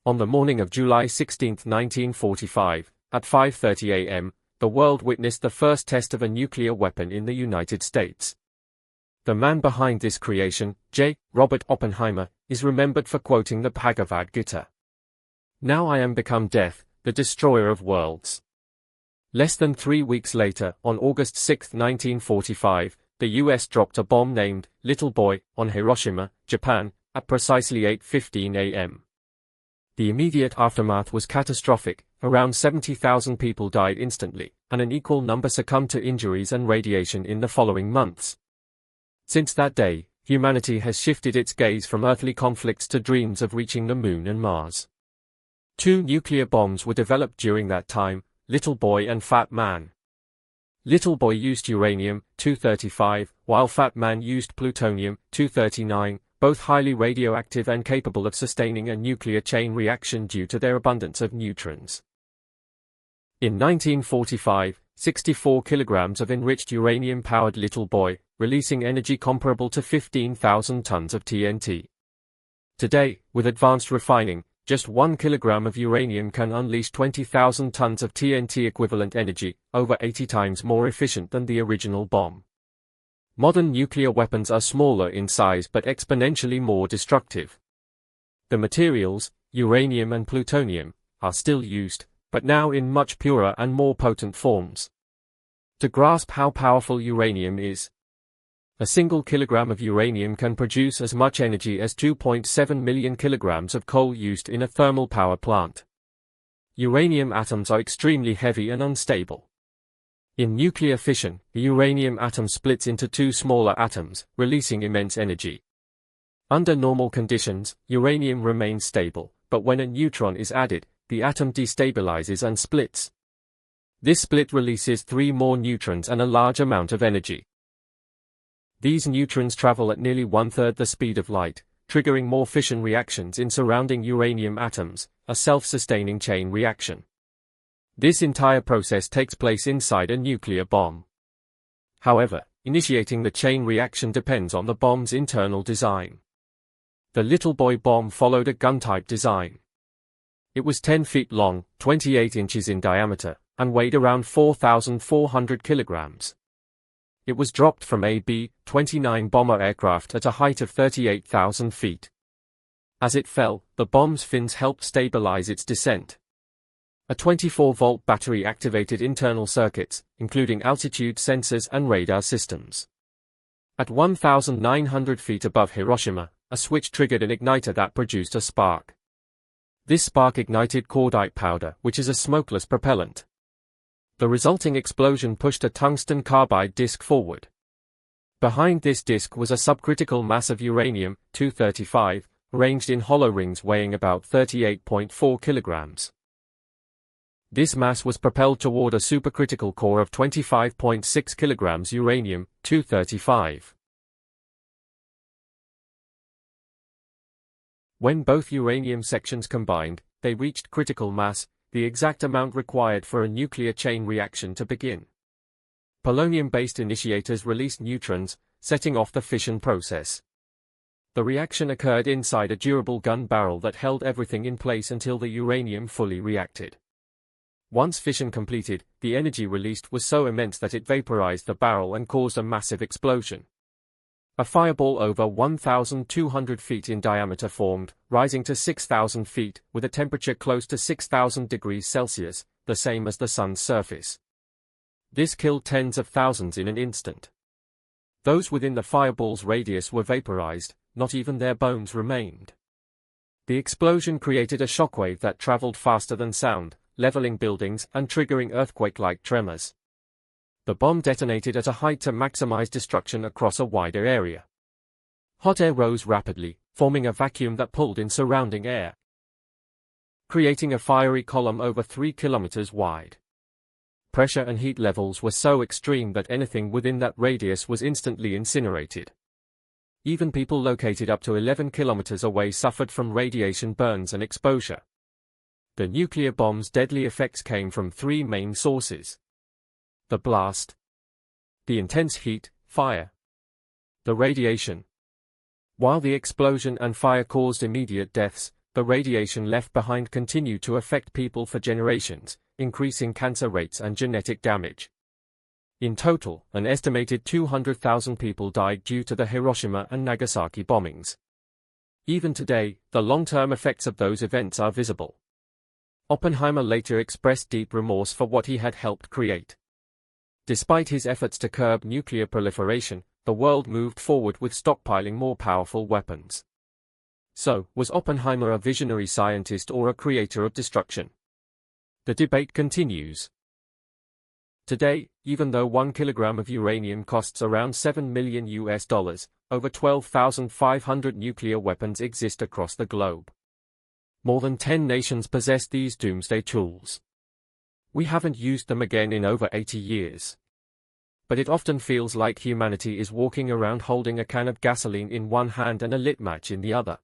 On the morning of July 16, 1945, at 5:30 a.m., the world witnessed the first test of a nuclear weapon in the United States. The man behind this creation, J. Robert Oppenheimer, is remembered for quoting the Bhagavad Gita. "Now I am become death, the destroyer of worlds." Less than 3 weeks later, on August 6, 1945, the US dropped a bomb named Little Boy on Hiroshima, Japan, at precisely 8:15 a.m. The immediate aftermath was catastrophic. Around 70,000 people died instantly, and an equal number succumbed to injuries and radiation in the following months. Since that day, humanity has shifted its gaze from earthly conflicts to dreams of reaching the moon and Mars. 2 nuclear bombs were developed during that time, Little Boy and Fat Man. Little Boy used uranium-235, while Fat Man used plutonium-239, both highly radioactive and capable of sustaining a nuclear chain reaction due to their abundance of neutrons. In 1945, 64 kilograms of enriched uranium powered Little Boy, releasing energy comparable to 15,000 tons of TNT. Today, with advanced refining, just 1 kilogram of uranium can unleash 20,000 tons of TNT equivalent energy, over 80 times more efficient than the original bomb. Modern nuclear weapons are smaller in size but exponentially more destructive. The materials, uranium and plutonium, are still used, but now in much purer and more potent forms. To grasp how powerful uranium is, a single kilogram of uranium can produce as much energy as 2.7 million kilograms of coal used in a thermal power plant. Uranium atoms are extremely heavy and unstable. In nuclear fission, the uranium atom splits into 2 smaller atoms, releasing immense energy. Under normal conditions, uranium remains stable, but when a neutron is added, the atom destabilizes and splits. This split releases 3 more neutrons and a large amount of energy. These neutrons travel at nearly 1/3 the speed of light, triggering more fission reactions in surrounding uranium atoms, a self-sustaining chain reaction. This entire process takes place inside a nuclear bomb. However, initiating the chain reaction depends on the bomb's internal design. The Little Boy bomb followed a gun-type design. It was 10 feet long, 28 inches in diameter, and weighed around 4,400 kilograms. It was dropped from a B-29 bomber aircraft at a height of 38,000 feet. As it fell, the bomb's fins helped stabilize its descent. A 24-volt battery activated internal circuits, including altitude sensors and radar systems. At 1,900 feet above Hiroshima, a switch triggered an igniter that produced a spark. This spark ignited cordite powder, which is a smokeless propellant. The resulting explosion pushed a tungsten carbide disc forward. Behind this disc was a subcritical mass of uranium-235, arranged in hollow rings weighing about 38.4 kilograms. This mass was propelled toward a supercritical core of 25.6 kilograms uranium-235. When both uranium sections combined, they reached critical mass, the exact amount required for a nuclear chain reaction to begin. Polonium-based initiators released neutrons, setting off the fission process. The reaction occurred inside a durable gun barrel that held everything in place until the uranium fully reacted. Once fission completed, the energy released was so immense that it vaporized the barrel and caused a massive explosion. A fireball over 1,200 feet in diameter formed, rising to 6,000 feet, with a temperature close to 6,000 degrees Celsius, the same as the sun's surface. This killed tens of thousands in an instant. Those within the fireball's radius were vaporized, not even their bones remained. The explosion created a shockwave that traveled faster than sound, leveling buildings and triggering earthquake-like tremors. The bomb detonated at a height to maximize destruction across a wider area. Hot air rose rapidly, forming a vacuum that pulled in surrounding air, creating a fiery column over 3 kilometers wide. Pressure and heat levels were so extreme that anything within that radius was instantly incinerated. Even people located up to 11 kilometers away suffered from radiation burns and exposure. The nuclear bomb's deadly effects came from 3 main sources: the blast, the intense heat, fire, the radiation. While the explosion and fire caused immediate deaths, the radiation left behind continued to affect people for generations, increasing cancer rates and genetic damage. In total, an estimated 200,000 people died due to the Hiroshima and Nagasaki bombings. Even today, the long-term effects of those events are visible. Oppenheimer later expressed deep remorse for what he had helped create. Despite his efforts to curb nuclear proliferation, the world moved forward with stockpiling more powerful weapons. So, was Oppenheimer a visionary scientist or a creator of destruction? The debate continues. Today, even though 1 kilogram of uranium costs around $7 million, over 12,500 nuclear weapons exist across the globe. More than 10 nations possess these doomsday tools. We haven't used them again in over 80 years. But it often feels like humanity is walking around holding a can of gasoline in one hand and a lit match in the other.